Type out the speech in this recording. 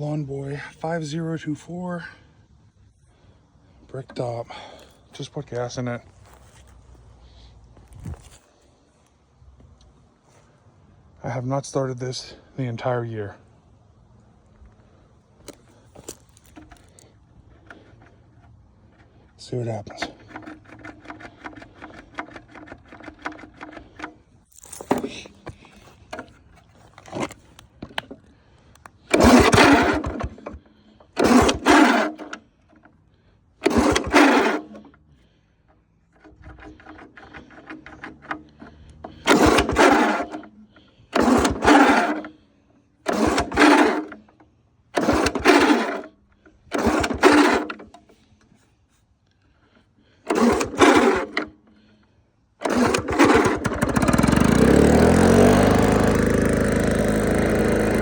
Lawn Boy 5024 brick top. Just put gas in it. I have not started this the entire year. See what happens.